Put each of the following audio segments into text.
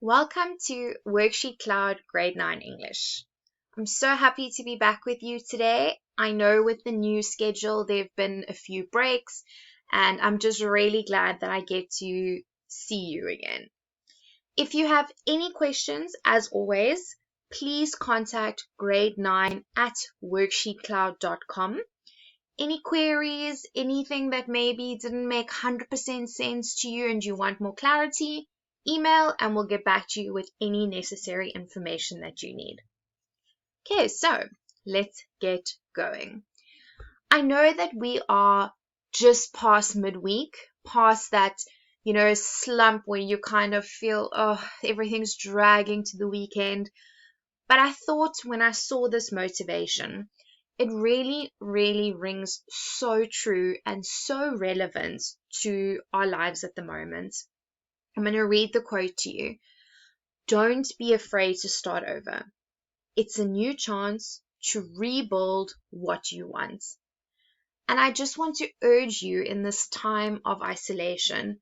Welcome to WorksheetCloud Grade 9 English. I'm so happy to be back with you today. I know with the new schedule there have been a few breaks and I'm just really glad that I get to see you again. If you have any questions, as always, please contact grade9@worksheetcloud.com. Any queries, anything that maybe didn't make 100% sense to you and you want more clarity, email and we'll get back to you with any necessary information that you need. Okay, so let's get going. I know that we are just past midweek, past that, slump where you kind of feel, everything's dragging to the weekend. But I thought when I saw this motivation, it really, really rings so true and so relevant to our lives at the moment. I'm going to read the quote to you. Don't be afraid to start over. It's a new chance to rebuild what you want. And I just want to urge you in this time of isolation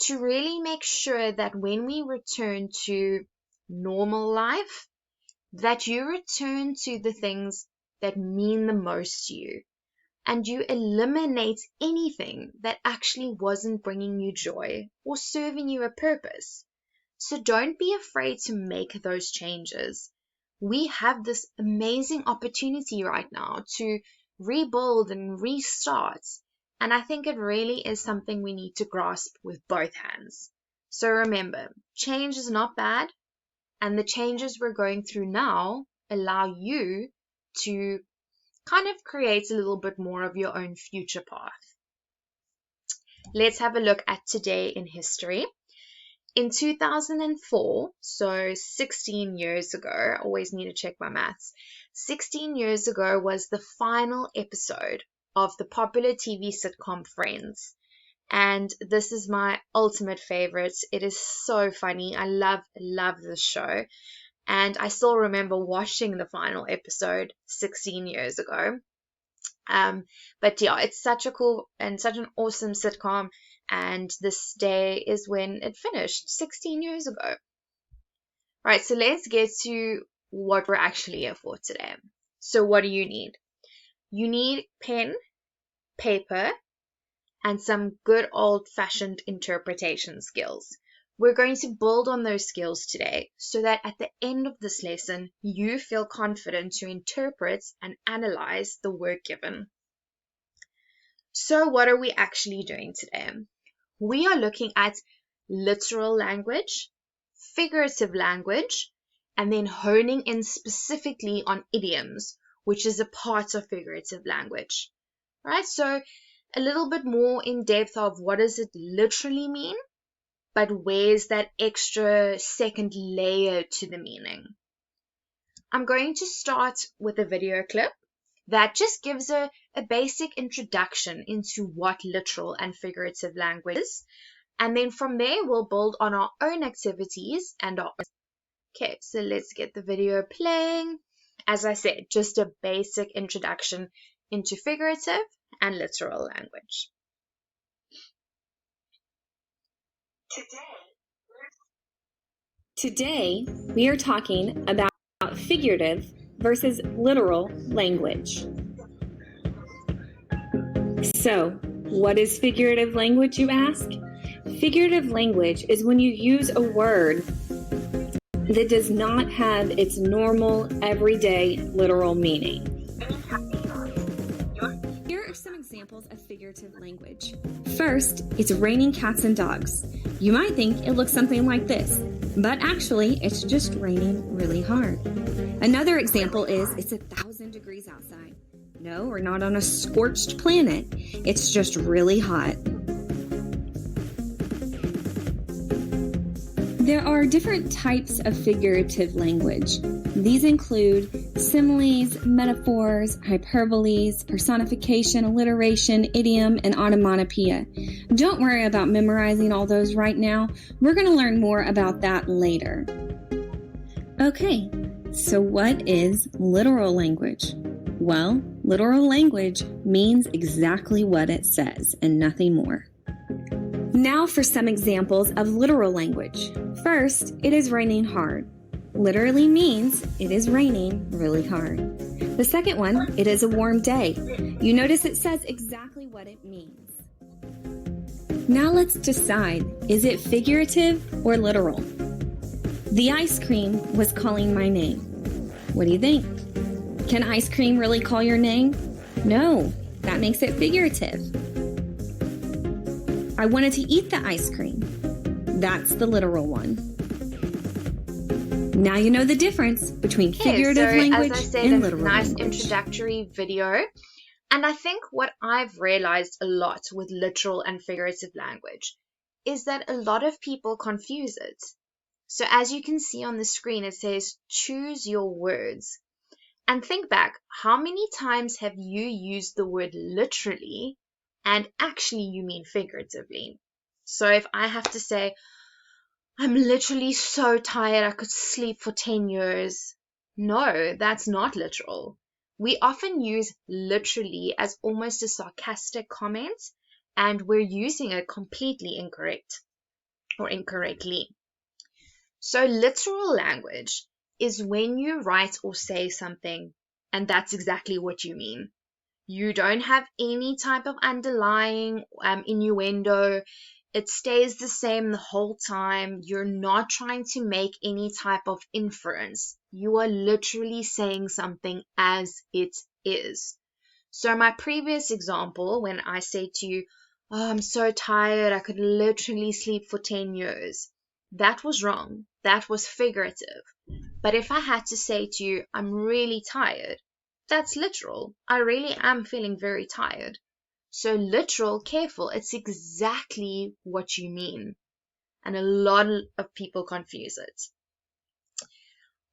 to really make sure that when we return to normal life, that you return to the things that mean the most to you, and you eliminate anything that actually wasn't bringing you joy or serving you a purpose. So don't be afraid to make those changes. We have this amazing opportunity right now to rebuild and restart, and I think it really is something we need to grasp with both hands. So remember, change is not bad, and the changes we're going through now allow you to kind of create a little bit more of your own future path. Let's have a look at today in history. In 2004, so 16 years ago, I always need to check my maths, 16 years ago was the final episode of the popular TV sitcom Friends. And this is my ultimate favorite. It is so funny. I love this show. And I still remember watching the final episode 16 years ago. But yeah, it's such a cool and such an awesome sitcom. And this day is when it finished 16 years ago. All right, so let's get to what we're actually here for today. So what do you need? You need pen, paper, and some good old-fashioned interpretation skills. We're going to build on those skills today so that at the end of this lesson, you feel confident to interpret and analyze the word given. So what are we actually doing today? We are looking at literal language, figurative language, and then honing in specifically on idioms, which is a part of figurative language. Right? So a little bit more in depth of what does it literally mean? But where's that extra second layer to the meaning? I'm going to start with a video clip that just gives a basic introduction into what literal and figurative language is. And then from there, we'll build on our own activities and our own. Okay, so let's get the video playing. As I said, just a basic introduction into figurative and literal language. Today, we are talking about figurative versus literal language. So, what is figurative language, you ask? Figurative language is when you use a word that does not have its normal, everyday, literal meaning. Here are some examples of figurative language. First, it's raining cats and dogs. You might think it looks something like this, but actually it's just raining really hard. Another example is it's 1,000 degrees outside. No, we're not on a scorched planet. It's just really hot. There are different types of figurative language. These include similes, metaphors, hyperboles, personification, alliteration, idiom, and onomatopoeia. Don't worry about memorizing all those right now. We're going to learn more about that later. Okay, so what is literal language? Well, literal language means exactly what it says and nothing more. Now for some examples of literal language. First, it is raining hard. Literally means it is raining really hard. The second one, it is a warm day. You notice it says exactly what it means. Now let's decide, is it figurative or literal? The ice cream was calling my name. What do you think? Can ice cream really call your name? No, that makes it figurative. I wanted to eat the ice cream. That's the literal one. Now you know the difference between figurative language as I said, and a literal nice language. Introductory video. And I think what I've realized a lot with literal and figurative language is that a lot of people confuse it. So as you can see on the screen, it says choose your words. And think back, how many times have you used the word literally and actually you mean figuratively? So if I have to say, I'm literally so tired I could sleep for 10 years. No, that's not literal. We often use literally as almost a sarcastic comment, and we're using it completely incorrect or incorrectly. So literal language is when you write or say something and that's exactly what you mean. You don't have any type of underlying innuendo. It stays the same the whole time. You're not trying to make any type of inference. You are literally saying something as it is. So my previous example, when I say to you, oh, I'm so tired, I could literally sleep for 10 years. That was wrong. That was figurative. But if I had to say to you, I'm really tired, that's literal. I really am feeling very tired. So literal, careful, it's exactly what you mean. And a lot of people confuse it.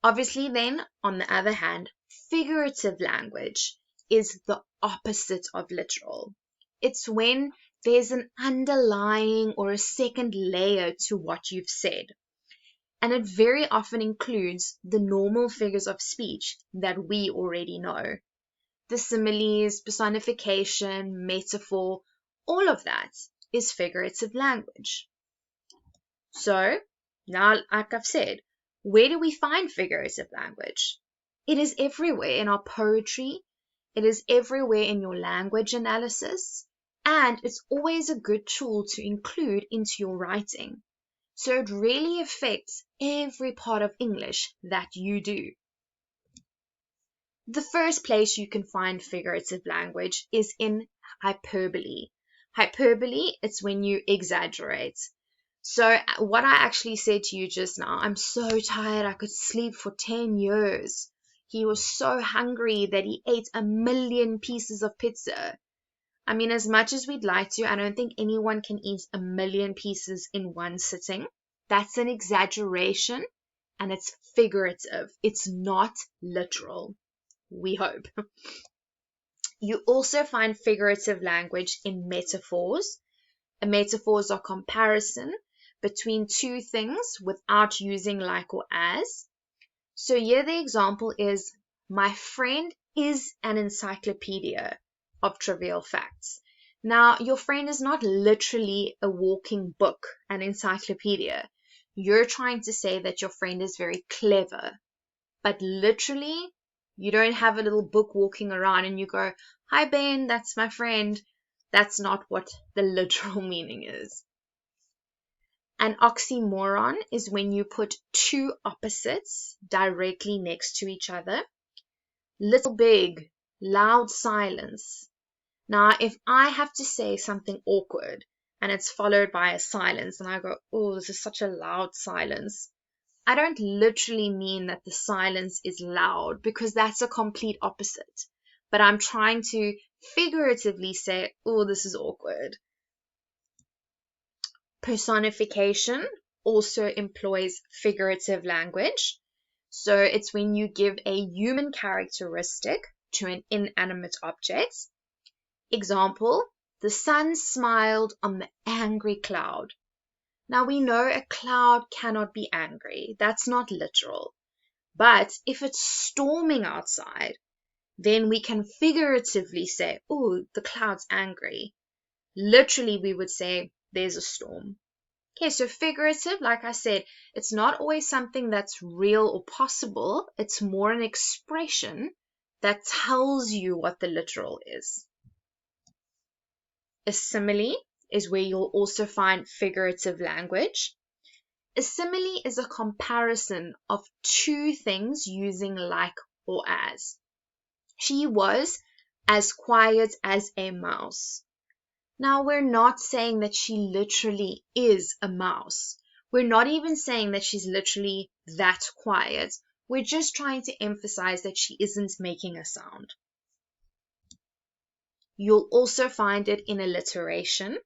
Obviously then, on the other hand, figurative language is the opposite of literal. It's when there's an underlying or a second layer to what you've said. And it very often includes the normal figures of speech that we already know. The similes, personification, metaphor, all of that is figurative language. So, now, like I've said, where do we find figurative language? It is everywhere in our poetry. It is everywhere in your language analysis. And it's always a good tool to include into your writing. So it really affects every part of English that you do. The first place you can find figurative language is in hyperbole. Hyperbole, it's when you exaggerate. So what I actually said to you just now, I'm so tired I could sleep for 10 years. He was so hungry that he ate 1,000,000 pieces of pizza. I mean, as much as we'd like to, I don't think anyone can eat 1,000,000 pieces in one sitting. That's an exaggeration and it's figurative. It's not literal. We hope. You also find figurative language in metaphors. Metaphors are comparison between two things without using like or as. So here the example is, my friend is an encyclopedia of trivial facts. Now, your friend is not literally a walking book, an encyclopedia. You're trying to say that your friend is very clever, but literally, you don't have a little book walking around and you go, hi Ben, that's my friend. That's not what the literal meaning is. An oxymoron is when you put two opposites directly next to each other. Little big, loud silence. Now, if I have to say something awkward and it's followed by a silence and I go, oh, this is such a loud silence, I don't literally mean that the silence is loud because that's a complete opposite. But I'm trying to figuratively say, oh, this is awkward. Personification also employs figurative language. So it's when you give a human characteristic to an inanimate object. Example, the sun smiled on the angry cloud. Now we know a cloud cannot be angry. That's not literal. But if it's storming outside, then we can figuratively say, oh, the cloud's angry. Literally, we would say, there's a storm. Okay, so figurative, like I said, it's not always something that's real or possible. It's more an expression that tells you what the literal is. A simile is where you'll also find figurative language. A simile is a comparison of two things using like or as. She was as quiet as a mouse. Now, we're not saying that she literally is a mouse. We're not even saying that she's literally that quiet. We're just trying to emphasize that she isn't making a sound. You'll also find it in alliteration.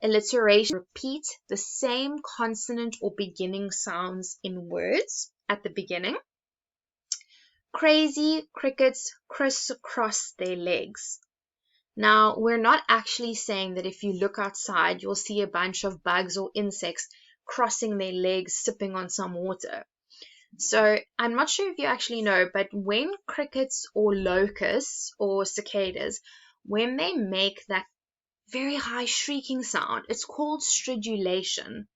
Alliteration repeats the same consonant or beginning sounds in words at the beginning. Crazy crickets crisscross their legs. Now, we're not actually saying that if you look outside, you'll see a bunch of bugs or insects crossing their legs, sipping on some water. So I'm not sure if you actually know, but when crickets or locusts or cicadas, when they make that very high shrieking sound, it's called stridulation,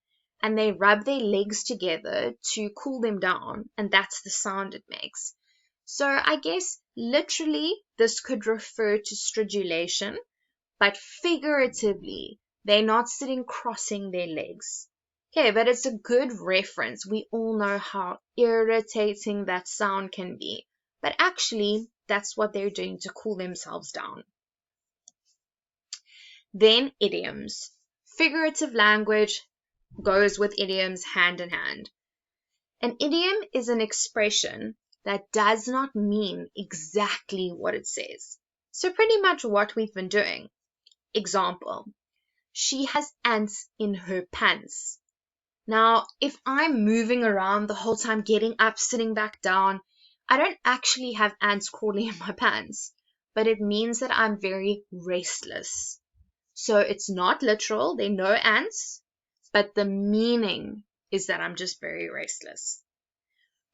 and they rub their legs together to cool them down, and that's the sound it makes. So I guess literally this could refer to stridulation, but figuratively they're not sitting crossing their legs. Okay, but it's a good reference. We all know how irritating that sound can be, but actually that's what they're doing to cool themselves down. Then idioms. Figurative language goes with idioms hand in hand. An idiom is an expression that does not mean exactly what it says. So pretty much what we've been doing. Example, she has ants in her pants. Now, if I'm moving around the whole time, getting up, sitting back down, I don't actually have ants crawling in my pants, but it means that I'm very restless. So it's not literal, there are no ants, but the meaning is that I'm just very restless.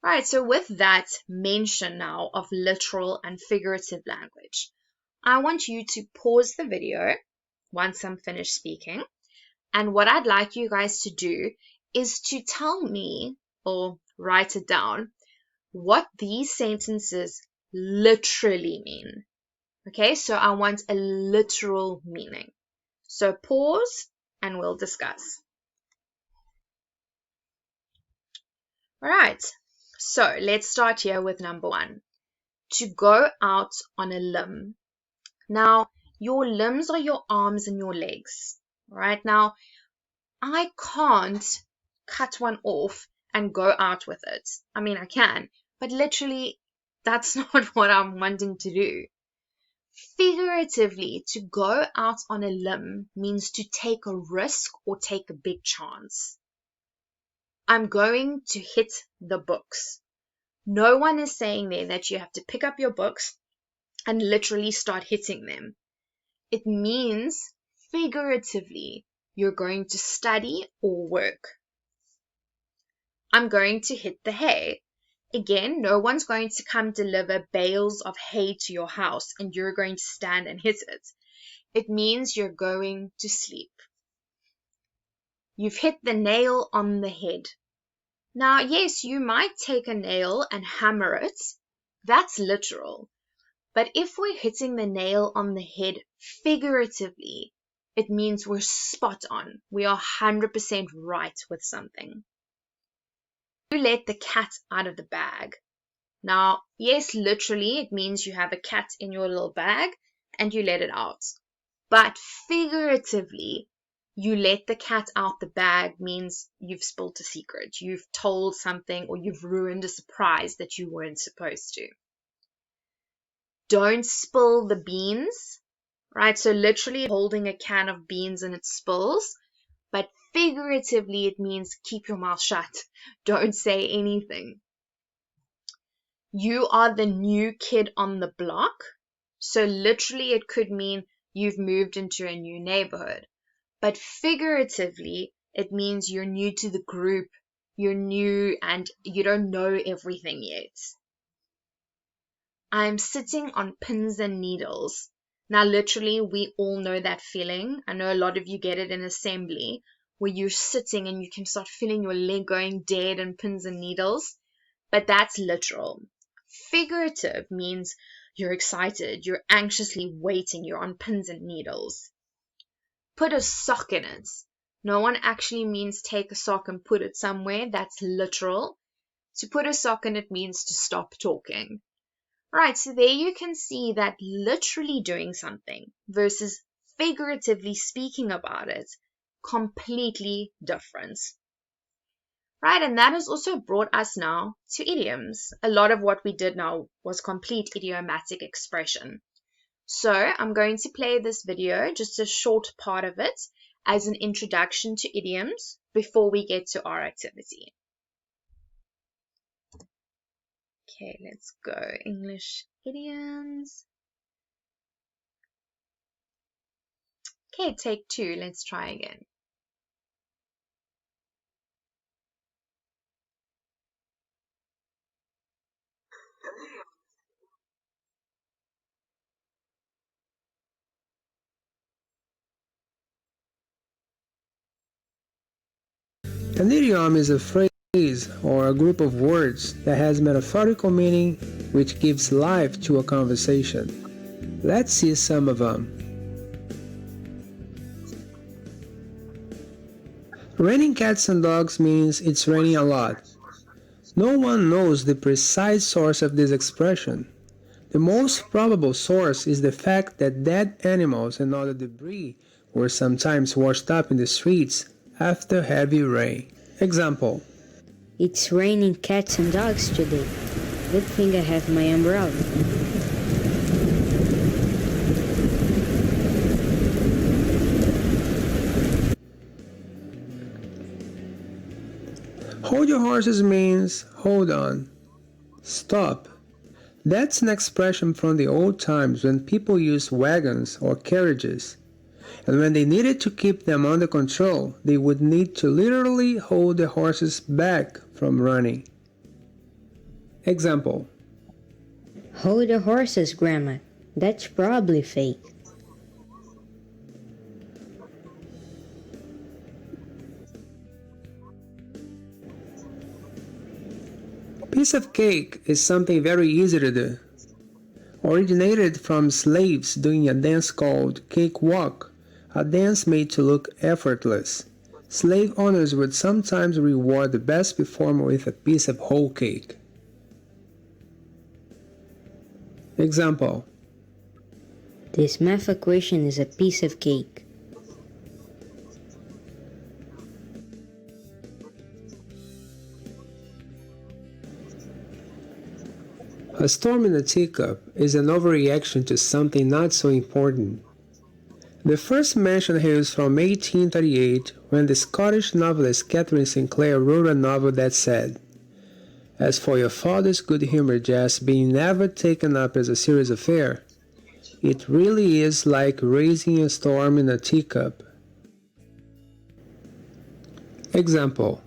Right, so with that mention now of literal and figurative language, I want you to pause the video once I'm finished speaking. And what I'd like you guys to do is to tell me, or write it down, what these sentences literally mean. Okay, so I want a literal meaning. So pause and we'll discuss. All right, so let's start here with number 1. To go out on a limb. Now, your limbs are your arms and your legs. Right now, I can't cut one off and go out with it. I mean, I can, but literally, that's not what I'm wanting to do. Figuratively, to go out on a limb means to take a risk or take a big chance. I'm going to hit the books. No one is saying there that you have to pick up your books and literally start hitting them. It means figuratively you're going to study or work. I'm going to hit the hay. Again, no one's going to come deliver bales of hay to your house and you're going to stand and hit it. It means you're going to sleep. You've hit the nail on the head. Now, yes, you might take a nail and hammer it. That's literal. But if we're hitting the nail on the head figuratively, it means we're spot on. We are 100% right with something. You let the cat out of the bag. Now, yes, literally, it means you have a cat in your little bag and you let it out. But figuratively, you let the cat out the bag means you've spilled a secret. You've told something or you've ruined a surprise that you weren't supposed to. Don't spill the beans, right? So literally holding a can of beans and it spills, but figuratively it means keep your mouth shut. Don't say anything. You are the new kid on the block. So literally it could mean you've moved into a new neighborhood. But figuratively, it means you're new to the group, you're new and you don't know everything yet. I'm sitting on pins and needles. Now, literally, we all know that feeling. I know a lot of you get it in assembly, where you're sitting and you can start feeling your leg going dead and pins and needles, but that's literal. Figurative means you're excited, you're anxiously waiting, you're on pins and needles. Put a sock in it. No one actually means take a sock and put it somewhere. That's literal. To put a sock in it means to stop talking. Right, so there you can see that literally doing something versus figuratively speaking about it, completely different. Right, and that has also brought us now to idioms. A lot of what we did now was complete idiomatic expression. So I'm going to play this video, just a short part of it, as an introduction to idioms before we get to our activity. Okay, let's go. English idioms. Okay, take 2. Let's try again. An idiom is a phrase or a group of words that has metaphorical meaning which gives life to a conversation. Let's see some of them. Raining cats and dogs means it's raining a lot. No one knows the precise source of this expression. The most probable source is the fact that dead animals and other debris were sometimes washed up in the streets after heavy rain. Example: It's raining cats and dogs today. Good thing I have my umbrella. Hold your horses means hold on, stop. That's an expression from the old times when people used wagons or carriages. And when they needed to keep them under control, they would need to literally hold the horses back from running. Example: Hold the horses, Grandma. That's probably fake. Piece of cake is something very easy to do. Originated from slaves doing a dance called cakewalk, a dance made to look effortless. Slave owners would sometimes reward the best performer with a piece of whole cake. Example: This math equation is a piece of cake. A storm in a teacup is an overreaction to something not so important. The first mention here is from 1838, when the Scottish novelist Catherine Sinclair wrote a novel that said, "As for your father's good humor jest being never taken up as a serious affair, it really is like raising a storm in a teacup." Example: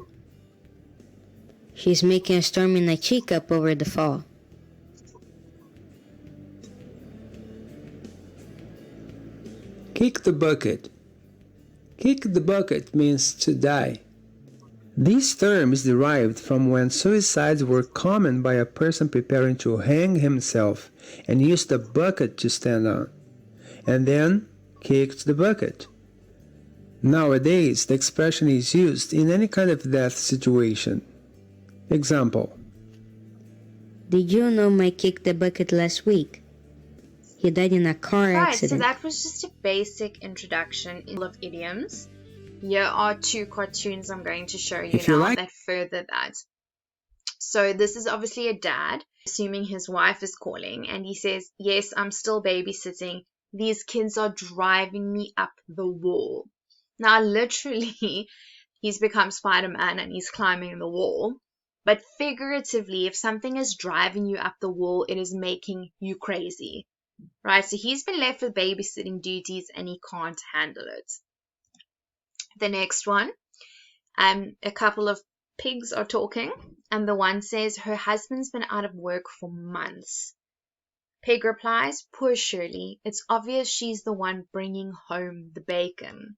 She's making a storm in a teacup over the fall. Kick the bucket. Kick the bucket means to die. This term is derived from when suicides were common by a person preparing to hang himself and used a bucket to stand on, and then kicked the bucket. Nowadays, the expression is used in any kind of death situation. Example: Did you know my kicked the bucket last week? He died in a car accident. Right, so that was just a basic introduction of idioms. Here are 2 cartoons I'm going to show you now that further that. So this is obviously a dad, assuming his wife is calling, and he says, "Yes, I'm still babysitting. These kids are driving me up the wall." Now, literally, he's become Spider-Man and he's climbing the wall. But figuratively, if something is driving you up the wall, it is making you crazy. Right, so he's been left with babysitting duties and he can't handle it. The next one, a couple of pigs are talking, and the one says her husband's been out of work for months. Pig replies, poor Shirley, it's obvious she's the one bringing home the bacon.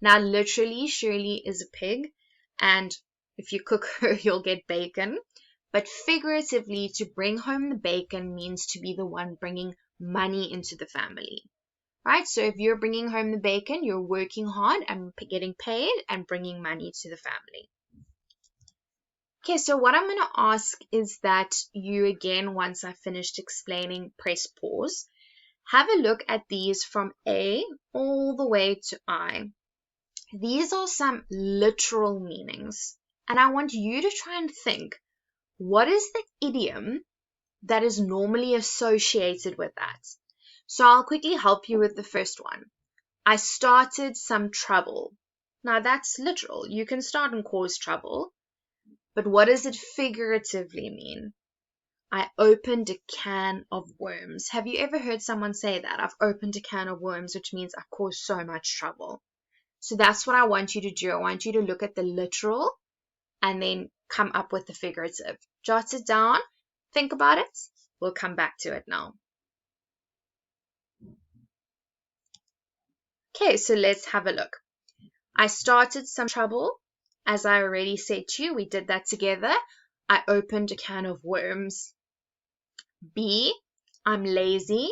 Now, literally, Shirley is a pig, and if you cook her, you'll get bacon. But figuratively, to bring home the bacon means to be the one bringing money into the family. Right? So if you're bringing home the bacon, you're working hard and getting paid and bringing money to the family. Okay, so what I'm going to ask is that you, again, once I've finished explaining, press pause. Have a look at these from A all the way to I. These are some literal meanings, and I want you to try and think, what is the idiom that is normally associated with that? So I'll quickly help you with the first one. I started some trouble. Now that's literal. You can start and cause trouble. But what does it figuratively mean? I opened a can of worms. Have you ever heard someone say that? I've opened a can of worms, which means I've caused so much trouble. So that's what I want you to do. I want you to look at the literal and then come up with the figurative. Jot it down. Think about it. We'll come back to it now. Okay, so let's have a look. I started some trouble. As I already said to you, we did that together. I opened a can of worms. B, I'm lazy.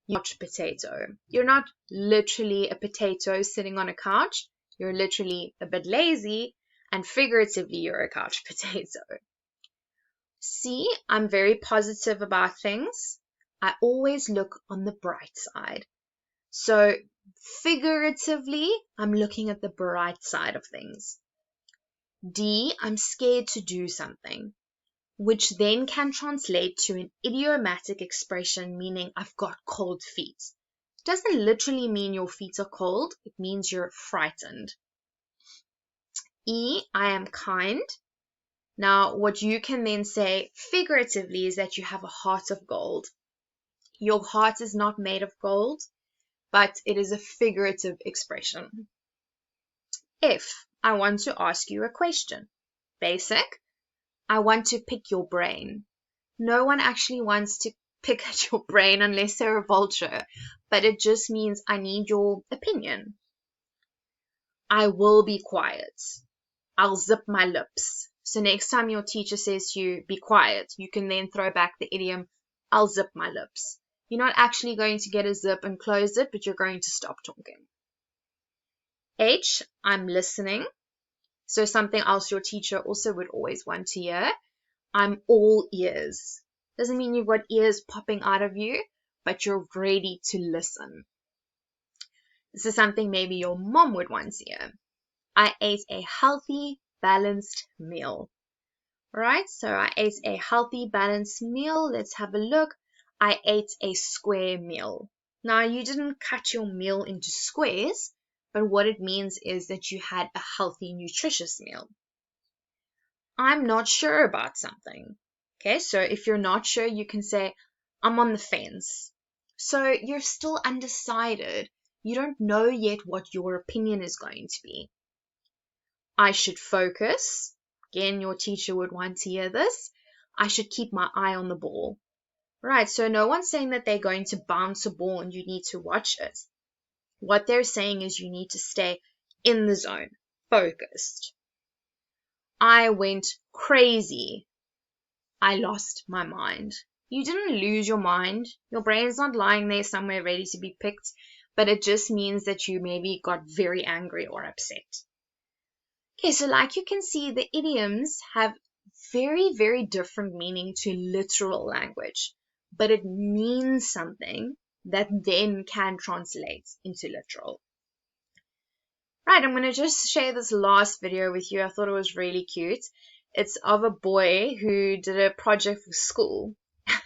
You're not a potato. You're not literally a potato sitting on a couch. You're literally a bit lazy, and figuratively, you're a couch potato. C, I'm very positive about things. I always look on the bright side. So figuratively, I'm looking at the bright side of things. D, I'm scared to do something, which then can translate to an idiomatic expression meaning I've got cold feet. It doesn't literally mean your feet are cold, it means you're frightened. E, I am kind. Now, what you can then say figuratively is that you have a heart of gold. Your heart is not made of gold, but it is a figurative expression. F, I want to ask you a question. Basic. I want to pick your brain. No one actually wants to pick at your brain unless they're a vulture, but it just means I need your opinion. I will be quiet. I'll zip my lips. So next time your teacher says to you, be quiet, you can then throw back the idiom, I'll zip my lips. You're not actually going to get a zip and close it, but you're going to stop talking. H, I'm listening. So something else your teacher also would always want to hear. I'm all ears. Doesn't mean you've got ears popping out of you, but you're ready to listen. This is something maybe your mom would want to hear. I ate a healthy, balanced meal. Right? So I ate a healthy, balanced meal. Let's have a look. I ate a square meal. Now, you didn't cut your meal into squares, but what it means is that you had a healthy, nutritious meal. I'm not sure about something. Okay, so if you're not sure, you can say, I'm on the fence. So you're still undecided. You don't know yet what your opinion is going to be. I should focus. Again, your teacher would want to hear this. I should keep my eye on the ball. Right, so no one's saying that they're going to bounce a ball and you need to watch it. What they're saying is you need to stay in the zone, focused. I went crazy. I lost my mind. You didn't lose your mind. Your brain's not lying there somewhere ready to be picked, but it just means that you maybe got very angry or upset. Okay, so like you can see, the idioms have very, very different meaning to literal language, but it means something that then can translate into literal. Right, I'm going to just share this last video with you. I thought it was really cute. It's of a boy who did a project for school,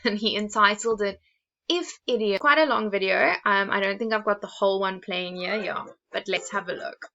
and he entitled it, If Idiom. Quite a long video. I don't think I've got the whole one playing here, yeah, but let's have a look.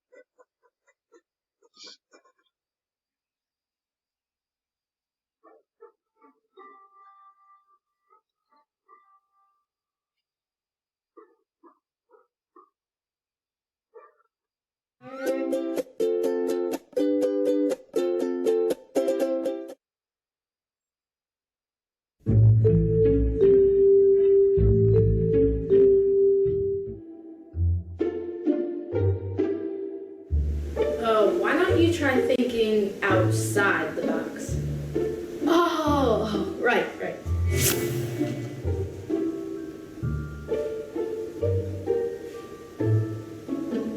the box. Oh, right.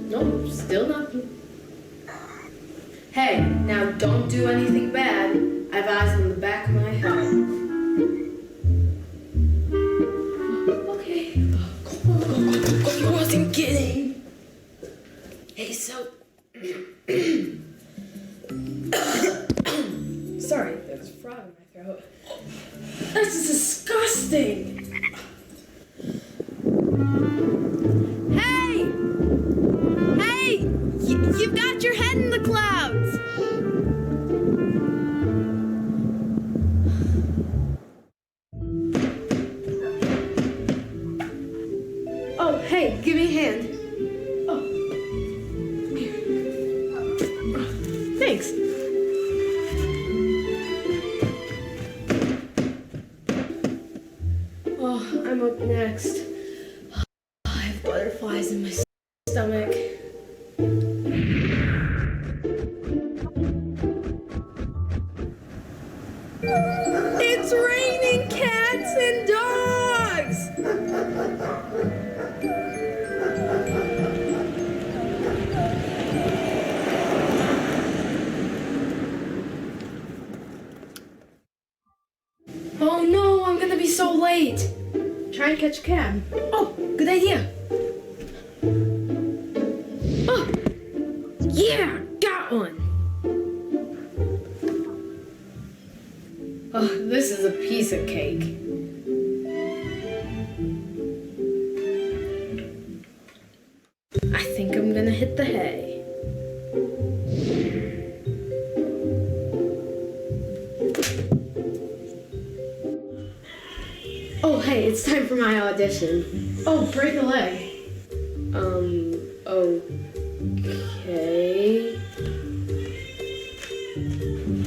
Nope, still nothing. Hey, now don't do anything bad. I have eyes on the back of my head. Okay. Go. I wasn't kidding. Hey, so... Sorry, there's a frog in my throat. This is disgusting! Hey! You've got your head in the clouds! Oh, hey, give me a hand. Oh. Here. Thanks. Oh, I'm up next. I have butterflies in my stomach. It's raining cats and dogs! Oh no, I'm gonna be so late. Try and catch a cab. Oh, good idea. Oh, yeah, got one. Oh, this is a piece of cake. I think I'm gonna hit the hay. Oh, hey, it's time for my audition. Oh, break a leg. Okay.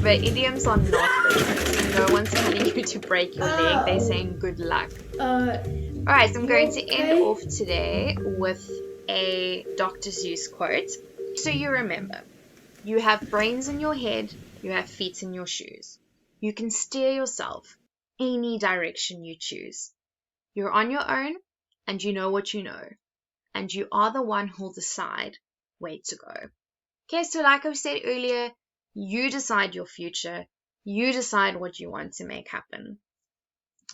But idioms are not those. No one's telling you to break your leg. They're saying good luck. Alright, so I'm going to end off today with a Dr. Seuss quote. So you remember, you have brains in your head, you have feet in your shoes. You can steer yourself any direction you choose. You're on your own, and you know what you know. And you are the one who'll decide where to go. Okay, so like I said earlier, you decide your future. You decide what you want to make happen.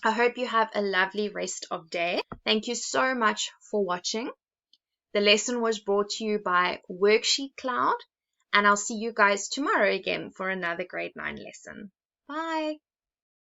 I hope you have a lovely rest of day. Thank you so much for watching. The lesson was brought to you by WorksheetCloud, and I'll see you guys tomorrow again for another grade 9 lesson. Bye.